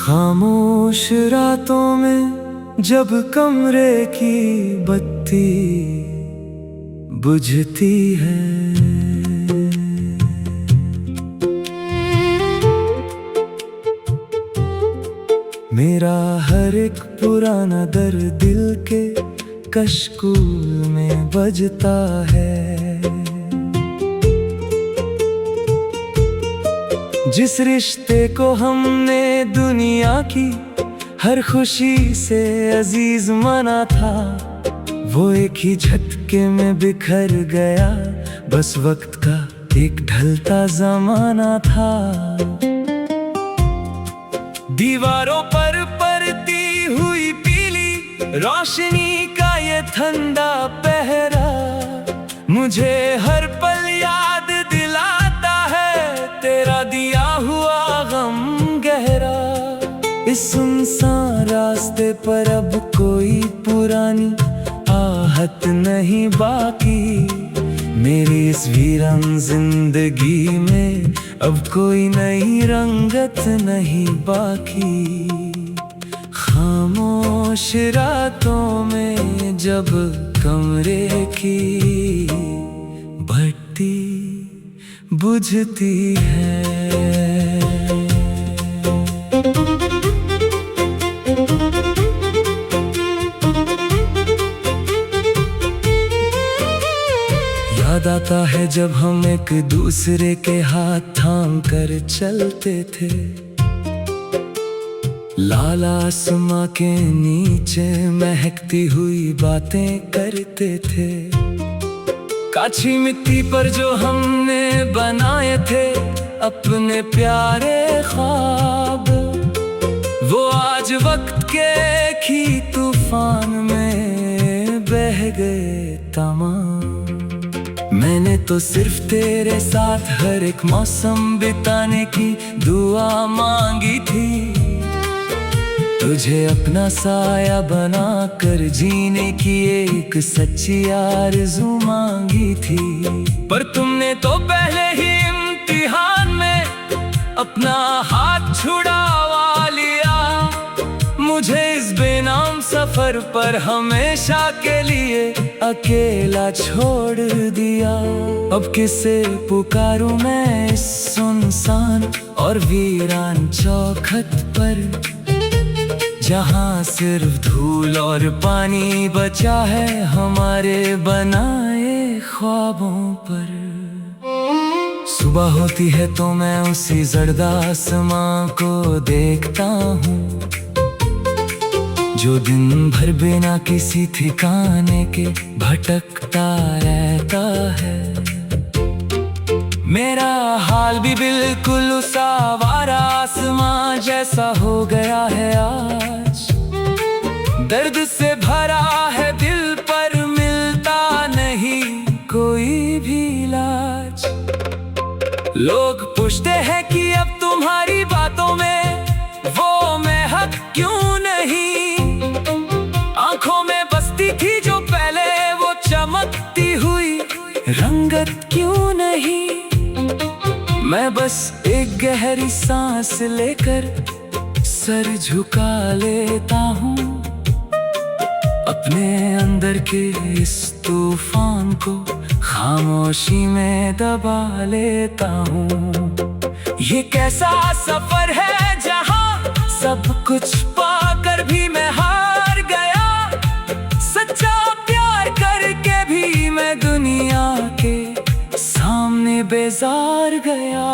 खामोश रातों में जब कमरे की बत्ती बुझती है, मेरा हर एक पुराना दर्द दिल के कशकूल में बजता है। जिस रिश्ते को हमने दुनिया की हर खुशी से अजीज माना था, वो एक ही झटके में बिखर गया। बस वक्त का एक ढलता जमाना था। दीवारों पर पड़ती हुई पीली रोशनी का ये ठंडा पहरा मुझे हर पल याद दिलाता है तेरा दिया हुआ गम गहरा। इस सुनसान रास्ते पर अब कोई पुरानी आहट नहीं बाकी, मेरी इस वीरान जिंदगी में अब कोई नई रंगत नहीं बाकी। खामोश रातों में जब कमरे की बत्ती बुझती है। याद आता है जब हम एक दूसरे के हाथ थाम कर चलते थे, लाल आसमां के नीचे महकती हुई बातें करते थे। काची मिट्टी पर जो हमने बनाए थे अपने प्यारे ख्वाब, वो आज वक्त के एक ही तूफान में बह गए तमाम। मैंने तो सिर्फ तेरे साथ हर एक मौसम बिताने की दुआ मांगी थी, तुझे अपना साया बनाकर जीने की एक सच्ची आरज़ू मांगी थी। पर तुमने तो पहले ही इम्तिहान में अपना हाथ छुड़ावा लिया, मुझे इस बेनाम सफर पर हमेशा के लिए अकेला छोड़ दिया। अब किसे पुकारूं मैं इस सुनसान और वीरान चौखट पर, जहाँ सिर्फ धूल और पानी बचा है हमारे बनाए ख्वाबों पर। सुबह होती है तो मैं उसी जर्द आसमां को देखता हूँ, जो दिन भर बिना किसी ठिकाने के भटकता रहता है। मेरा हाल भी बिल्कुल उस आवारा आसमां जैसा हो गया है आज। दर्द से भरा है दिल पर मिलता नहीं कोई भी इलाज। लोग पूछते हैं कि अब तुम्हारी बातों में वो महक क्यों नहीं, आंखों में बसती थी जो पहले वो चमकती हुई रंगत क्यों नहीं। मैं बस एक गहरी सांस लेकर सर झुका लेता हूँ, अपने अंदर के इस तूफान को खामोशी में दबा लेता हूँ। ये कैसा सफर है जहाँ सब कुछ पाकर भी मैं हार गया, सच्चा प्यार करके भी मैं दुनिया के सामने बेजार गया।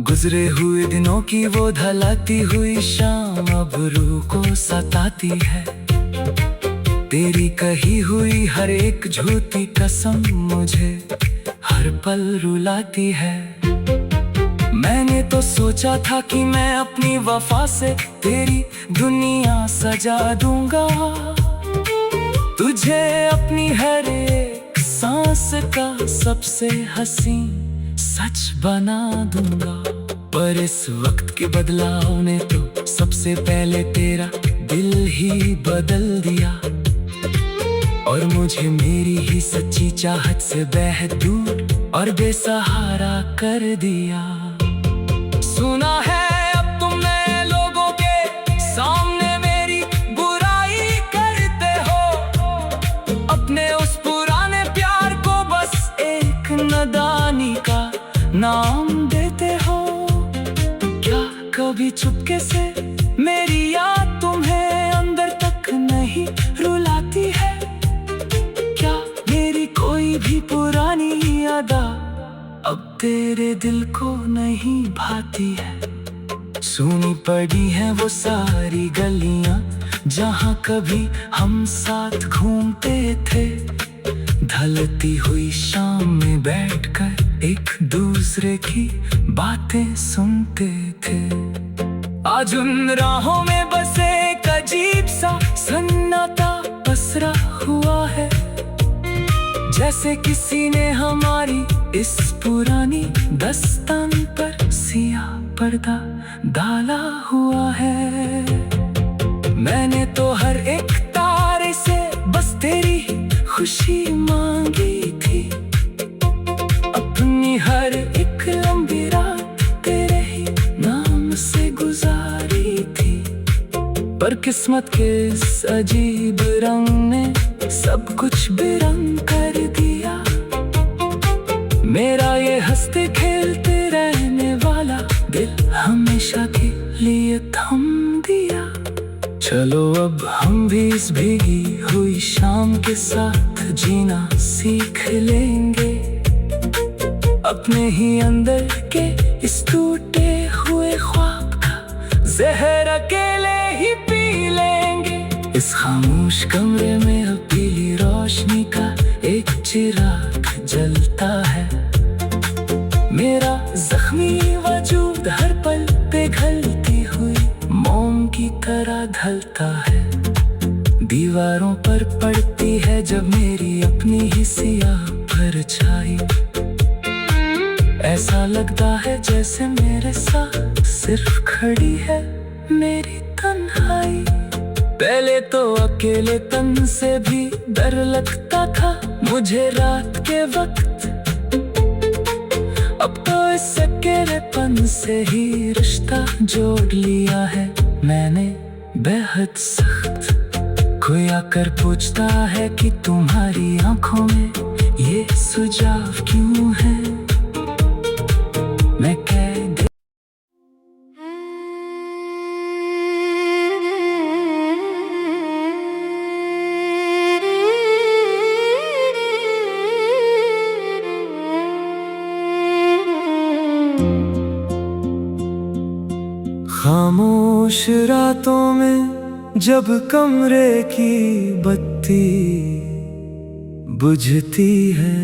गुजरे हुए दिनों की वो ढलती हुई शाम अब रूह को सताती है, तेरी कही हुई हर एक झूठी कसम मुझे हर पल रुलाती है। मैंने तो सोचा था कि मैं अपनी वफा से तेरी दुनिया सजा दूंगा, तुझे अपनी हर एक सांस का सबसे हसीन सच बना दूंगा। पर इस वक्त के बदलाव ने तो सबसे पहले तेरा दिल ही बदल दिया, और मुझे मेरी ही सच्ची चाहत से बेहद दूर और बेसहारा कर दिया। सुना है अब तुमने कभी चुपके से मेरी याद तुम्हें अंदर तक नहीं रुलाती है क्या? मेरी कोई भी पुरानी यादा अब तेरे दिल को नहीं भाती है। सुनी पड़ी है वो सारी गलियां जहां कभी हम साथ घूमते थे, ढलती हुई शाम में बैठकर एक दूसरे की बातें सुनते थे। आज उन राहों में बस एक अजीब सा सन्नाटा पसरा हुआ है, जैसे किसी ने हमारी इस पुरानी दास्तान पर सियाह पर्दा डाला हुआ है। मैंने तो हर एक तारे से बस तेरी खुशी मांगी थी, अपनी हर एक लंबी रात तेरे ही नाम से गुजारी थी। पर किस्मत के इस अजीब रंग ने सब कुछ बेरंग कर दिया। मेरा ये हंसते खेलते रहने वाला दिल हमेशा के लिए थम दिया। चलो अब हम भी इस भीगी हुई शाम के साथ जीना सीख लेंगे, अपने ही अंदर के इस टूटे हुए ख्वाब का जहर अकेले ही पी लेंगे। इस खामोश कमरे में अब पीली रोशनी का एक चिराग जलता है, मेरा जख्मी वजूद हर पल पे घलती हुई मोम की तरह ढलता है। दीवारों पर पड़ती है जब मेरी अपनी ही सियाह परछाई, ऐसा लगता है जैसे मेरे साथ सिर्फ खड़ी है मेरी तन्हाई। पहले तो अकेलेपन से भी डर लगता था मुझे रात के वक्त, अब तो इस अकेलेपन से ही रिश्ता जोड़ लिया है मैंने बेहद सख्त। कोई आकर पूछता है कि तुम्हारी आंखों में ये सुझाव क्यों है, मैं कह दे खामोश रातों में जब कमरे की बत्ती बुझती है,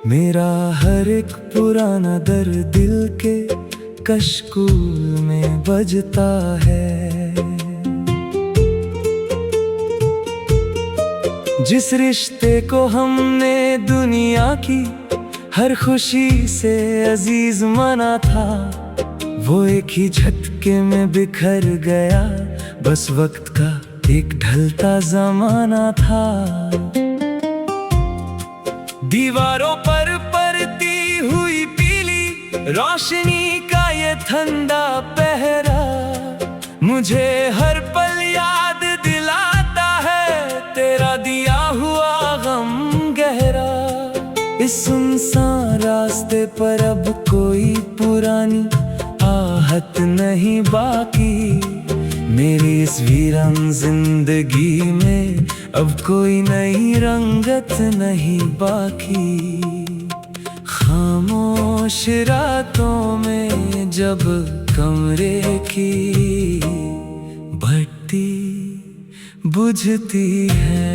मेरा हर एक पुराना दर्द दिल के कशकूल में बजता है। जिस रिश्ते को हमने दुनिया की हर खुशी से अजीज माना था, वो एक ही झटके में बिखर गया, बस वक्त का एक ढलता जमाना था। दीवारों पर पड़ती हुई पीली रोशनी का ये ठंडा पहरा मुझे हर पल याद दिलाता है तेरा दिया हुआ गम गहरा। इस सुनसान रास्ते पर अब कोई पुरानी आहट नहीं बाकी, मेरी इस वीरान जिंदगी में अब कोई नई रंगत नहीं बाकी। खामोश रातों में जब कमरे की बत्ती बुझती है,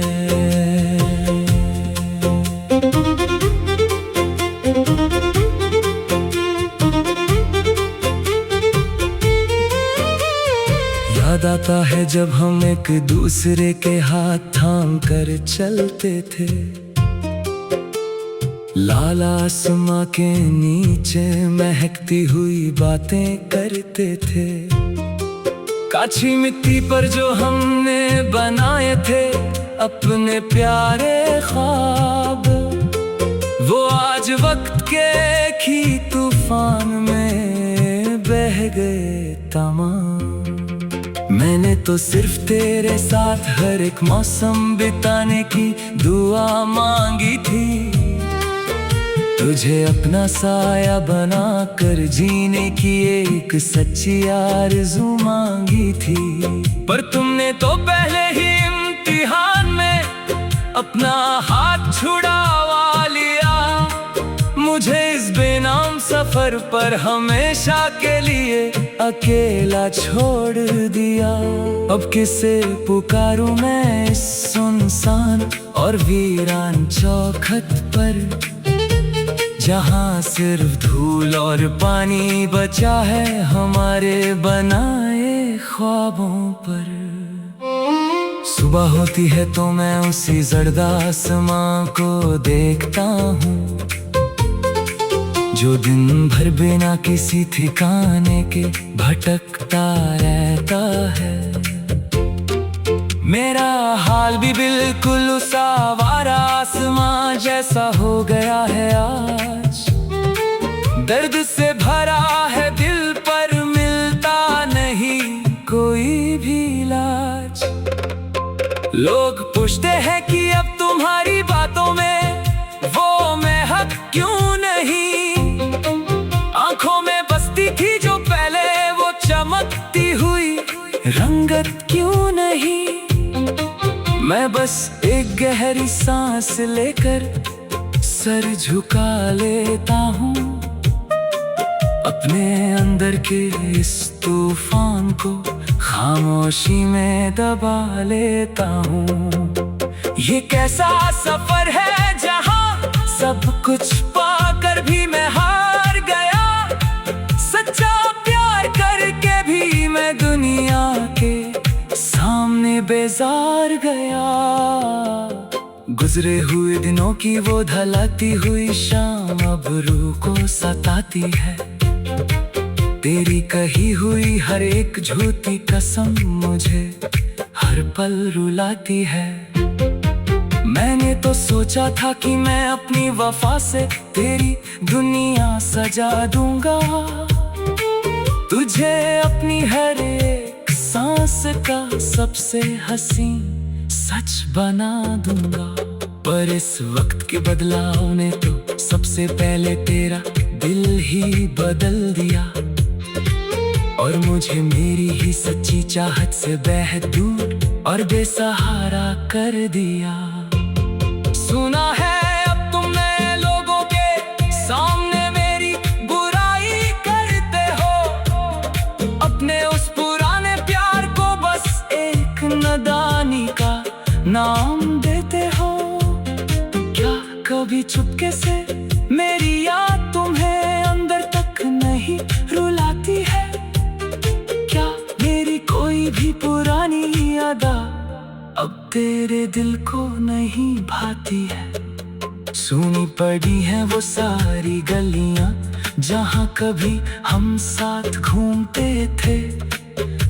याद आता है जब हम एक दूसरे के हाथ थाम कर चलते थे, लाल आसमां के नीचे महकती हुई बातें करते थे। काची मिट्टी पर जो हमने बनाए थे अपने प्यारे ख्वाब, वो आज वक्त के एक ही तूफान में बह गए तमाम। मैंने तो सिर्फ तेरे साथ हर एक मौसम बिताने की दुआ मांगी थी, तुझे अपना साया बना कर जीने की एक सच्ची आरज़ू मांगी थी, पर तुमने तो पहले ही इम्तिहान में अपना हाथ छुड़ावा लिया। मुझे इस बेनाम सफर पर हमेशा के लिए अकेला छोड़ दिया। अब किसे पुकारूं मैं इस सुनसान और वीरान चौखट पर, जहाँ सिर्फ धूल और पानी बचा है हमारे बनाए ख्वाबों पर। सुबह होती है तो मैं उसी जर्द आसमां को देखता हूँ, जो दिन भर बिना किसी ठिकाने के भटकता रहता है। मेरा हाल भी बिल्कुल उस आवारा आसमां जैसा हो गया है आज। दर्द से भरा है दिल पर मिलता नहीं कोई भी इलाज। लोग पूछते हैं कि अब तुम्हारी बातों में वो महक क्यों नहीं, आंखों में बसती थी जो पहले वो चमकती हुई रंगत क्यों नहीं। मैं बस एक गहरी सांस लेकर सर झुका लेता हूँ, अपने अंदर के इस तूफान को खामोशी में दबा लेता हूँ। ये कैसा सफर है जहाँ सब कुछ पाकर भी मैं हार गया, सच्चा प्यार करके भी मैं दुनिया के सामने बेजार गया। गुजरे हुए दिनों की वो ढलती हुई शाम अब रूह को सताती है। तेरी कही हुई हर एक झूठी कसम मुझे हर पल रुलाती है। मैंने तो सोचा था कि मैं अपनी वफा से तेरी दुनिया सजा दूंगा, तुझे अपनी हर एक सांस का सबसे हसीन सच बना दूंगा। पर इस वक्त के बदलाव ने तो सबसे पहले तेरा दिल ही बदल दिया, और मुझे मेरी ही सच्ची चाहत से बेहद दूर और बेसहारा कर दिया। सुना है अब तुम नए लोगों के सामने मेरी बुराई करते हो, अपने उस पुराने प्यार को बस एक नादानी का नाम देते हो। क्या कभी चुपके से मेरी याद तुम्हें अंदर तक नहीं रुलाती है? क्या मेरी कोई भी पुरानी यादा अब तेरे दिल को नहीं भाती है? सुनी पड़ी है वो सारी गलियां जहां कभी हम साथ घूमते थे,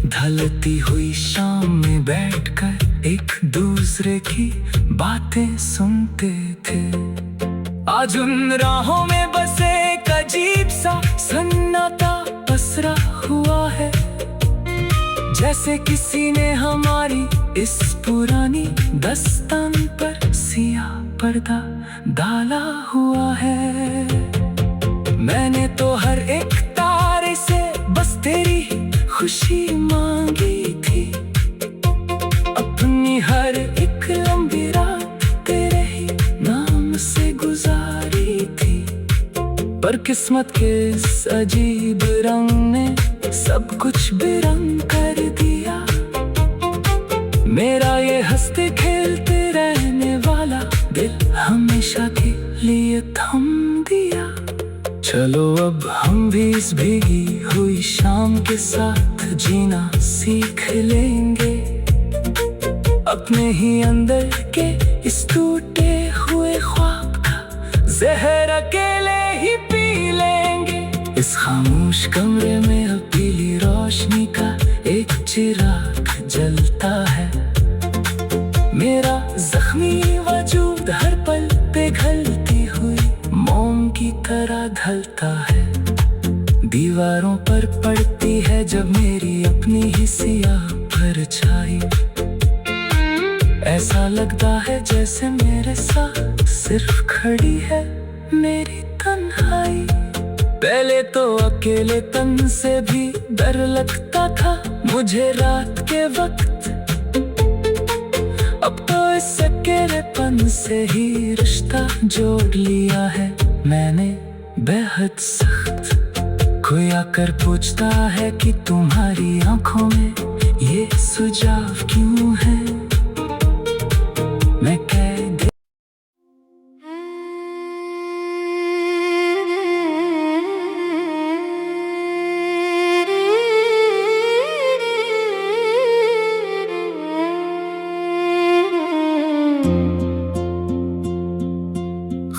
ढलती हुई शाम में बैठकर एक दूसरे की बातें सुनते थे। आज उन राहों में बस एक अजीब सा सन्नाटा पसरा हुआ है, जैसे किसी ने हमारी इस पुरानी दस्तान पर सियाह पर्दा डाला हुआ है। मैंने तो हर एक तारे से बस तेरी खुशी मांगी थी, अपनी हर एक लंबी रात तेरे ही नाम से गुजारी थी। पर किस्मत के इस अजीब रंग ने सब कुछ बेरंग कर दिया। मेरा ये हंसते खेलते रहने वाला दिल हमेशा के लिए थम दिया। चलो अब हम भी इस भीगी हुई शाम के साथ जीना सीख लेंगे, अपने ही अंदर के इस टूटे हुए ख्वाब का जहर अकेले ही पी लेंगे। इस खामोश कमरे में अब पीली रोशनी का एक चिराग जलता है। मेरा जख्मी वजूद हर पल पिघलती हुई मोम की तरह ढलता है। दीवारों पर पड़ती है जब मेरी अपनी ही सियाह परछाई, ऐसा लगता है जैसे मेरे साथ सिर्फ खड़ी है मेरी तन्हाई। पहले तो अकेलेपन से भी डर लगता था मुझे रात के वक्त, अब तो इस अकेलेपन से ही रिश्ता जोड़ लिया है मैंने बेहद सख्त। कोई आकर पूछता है कि तुम्हारी आंखों में ये सुझाव क्यों है, मैं कह दे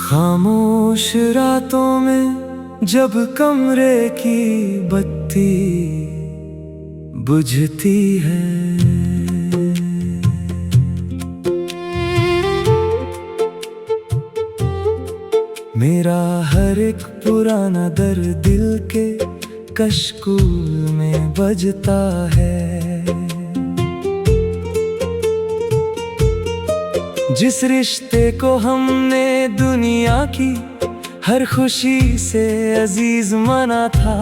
खामोश रातों में जब कमरे की बत्ती बुझती है, मेरा हर एक पुराना दर्द दिल के कशकूल में बजता है। जिस रिश्ते को हमने दुनिया की हर खुशी से अजीज माना था,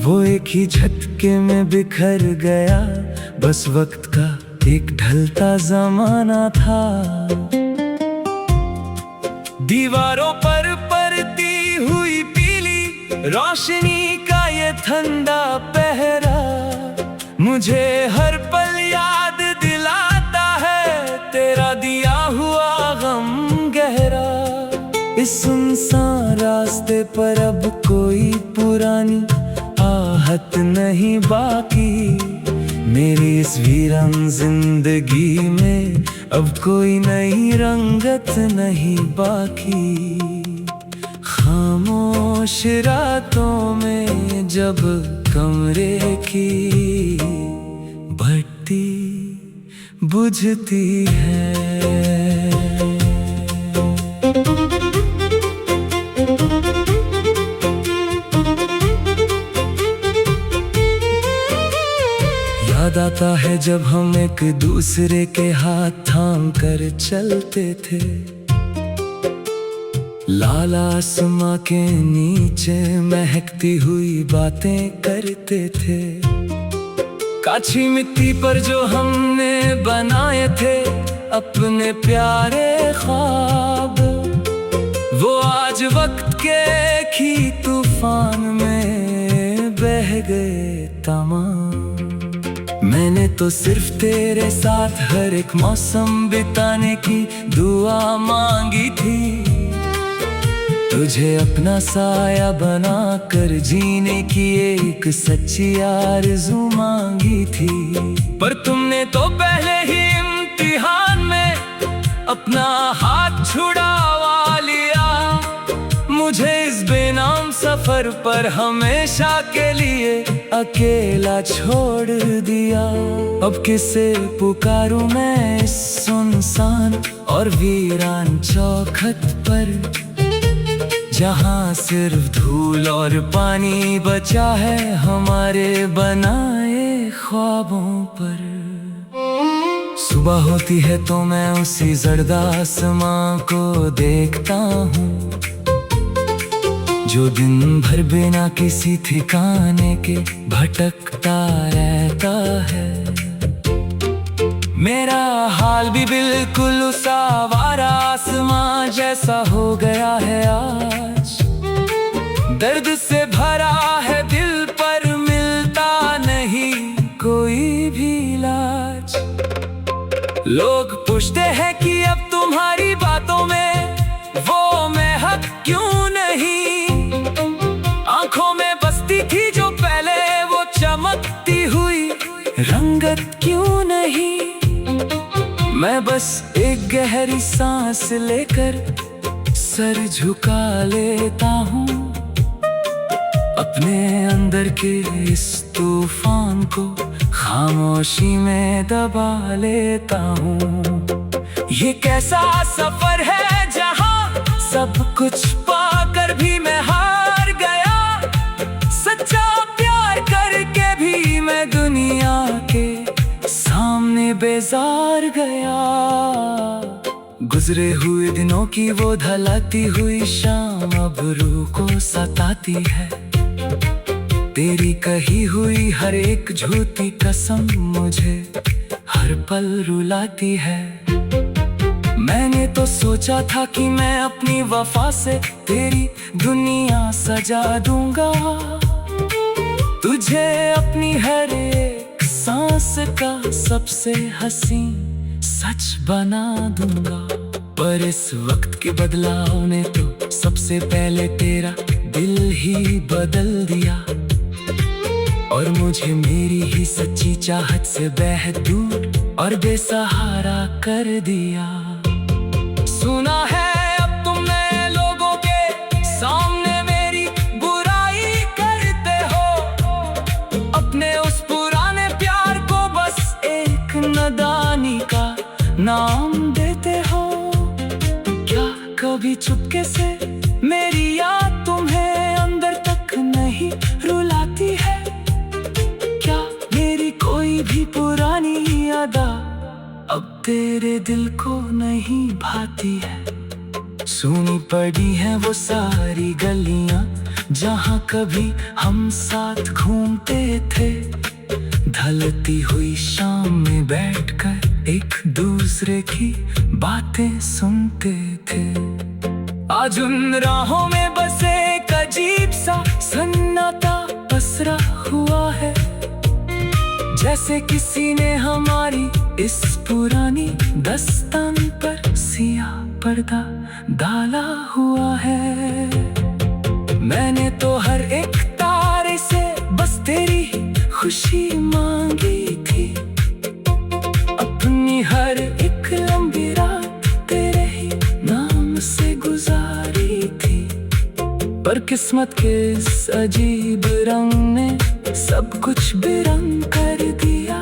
वो एक ही झटके में बिखर गया, बस वक्त का एक ढलता जमाना था। दीवारों पर पड़ती हुई पीली रोशनी का ये ठंडा पहरा मुझे हर पल याद दिलाता है तेरा दिया हुआ गम गहरा। इस सुनसान रास्ते पर अब कोई पुरानी आहट नहीं बाकी, मेरी इस वीरान जिंदगी में अब कोई नई रंगत नहीं बाकी। खामोश रातों में जब कमरे की बत्ती बुझती है, याद आता है जब हम एक दूसरे के हाथ थाम कर चलते थे, लाल आसमां के नीचे महकती हुई बातें करते थे। काची मिट्टी पर जो हमने बनाए थे अपने प्यारे ख्वाब, वो आज वक्त के ही तूफान में बह गए तमाम। मैंने तो सिर्फ तेरे साथ हर एक मौसम बिताने की दुआ मांगी थी, तुझे अपना साया बना कर जीने की एक सच्ची आरज़ू मांगी थी। पर तुमने तो पहले ही इम्तिहान में अपना हाथ छुड़ावा लिया, मुझे इस बेनाम सफर पर हमेशा के लिए अकेला छोड़ दिया। अब किसे पुकारूं मैं इस सुनसान और वीरान चौखट पर, जहाँ सिर्फ धूल और पानी बचा है हमारे बनाए ख्वाबों पर। सुबह होती है तो मैं उसी जर्द आसमां को देखता हूँ, जो दिन भर बिना किसी ठिकाने के भटकता रहता है। मेरा हाल भी बिल्कुल उस आवारा आसमां जैसा हो गया है आज, दर्द से भरा है दिल पर मिलता नहीं कोई भी इलाज। लोग पूछते हैं कि अब तुम्हारी बातों में वो महक क्यों नहीं, आंखों में बसती थी जो पहले वो चमकती हुई रंगत क्यों नहीं। मैं बस एक गहरी सांस लेकर सर झुका लेता हूँ, अपने अंदर के इस तूफान को खामोशी में दबा लेता हूँ। ये कैसा सफर है जहाँ सब कुछ पाकर भी मैं हार गया, सच्चा प्यार करके भी मैं दुनिया के सामने बेजार गया। गुजरे हुए दिनों की वो ढलती हुई शाम अब रूह को सताती है। तेरी कही हुई हर एक झूठी कसम मुझे हर पल रुलाती है। मैंने तो सोचा था कि मैं अपनी वफा से तेरी दुनिया सजा दूंगा, तुझे अपनी हर एक सांस का सबसे हसीन सच बना दूंगा। पर इस वक्त के बदलाव ने तो सबसे पहले तेरा दिल ही बदल दिया, और मुझे मेरी ही सच्ची चाहत से बेहद दूर और बेसहारा कर दिया। सुना है अब तुमने लोगों के सामने मेरी बुराई करते हो, अपने उस पुराने प्यार को बस एक नादानी का नाम देते हो। क्या कभी चुपके से मेरी याद तुम्हें अंदर तक नहीं रुलाती है? क्या मेरी कोई भी पुरानी यादा अब तेरे दिल को नहीं भाती है? सुनी पड़ी है वो सारी गलियां जहां कभी हम साथ घूमते थे, ढलती हुई शाम में बैठकर एक दूसरे की बातें सुनते थे। आज उन राहों में बस एक अजीब सा सन्नाटा पसरा हुआ है, जैसे किसी ने हमारी इस पुरानी दास्तान पर सियाह पर्दा डाला हुआ है। मैंने तो हर एक तारे से बस तेरी खुशी मांगी थी, अपनी हर एक लंबी रात तेरे ही नाम से गुजारी थी। पर किस्मत के इस अजीब रंग ने सब कुछ बेरंग कर दिया।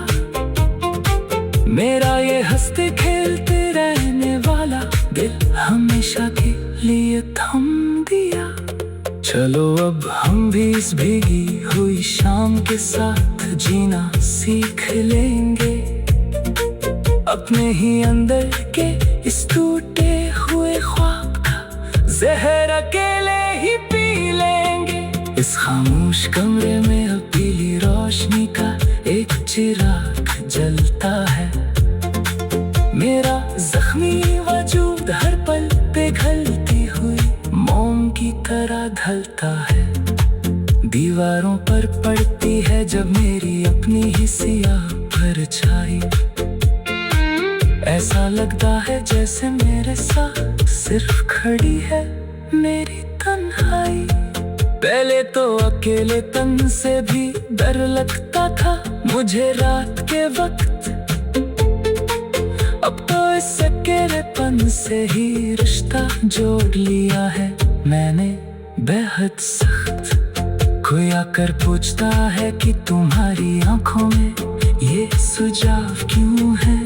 मेरा ये हंसते खेलते रहने वाला दिल हमेशा के लिए थम दिया। चलो अब हम भी इस भीगी हुई शाम के साथ जीना सीख लेंगे, अपने ही अंदर के इस टूटे हुए ख्वाब का जहर अकेले ही पी लेंगे। इस खामोश कमरे में अब पीली रोशनी का एक चिराग जलता है, मेरा जख्मी वजूद हर पल पिघलती हुई मोम की तरह ढलता है। दीवारों पर पड़ती है जब मेरी अपनी ही सियाह परछाई, ऐसा लगता है जैसे मेरे साथ सिर्फ खड़ी है मेरी तन्हाई। पहले तो अकेलेपन से भी डर लगता था मुझे रात के वक्त, अब तो इस अकेलेपन से ही रिश्ता जोड़ लिया है मैंने बेहद सख्त। कोई आकर पूछता है कि तुम्हारी आंखों में ये सुझाव क्यों है,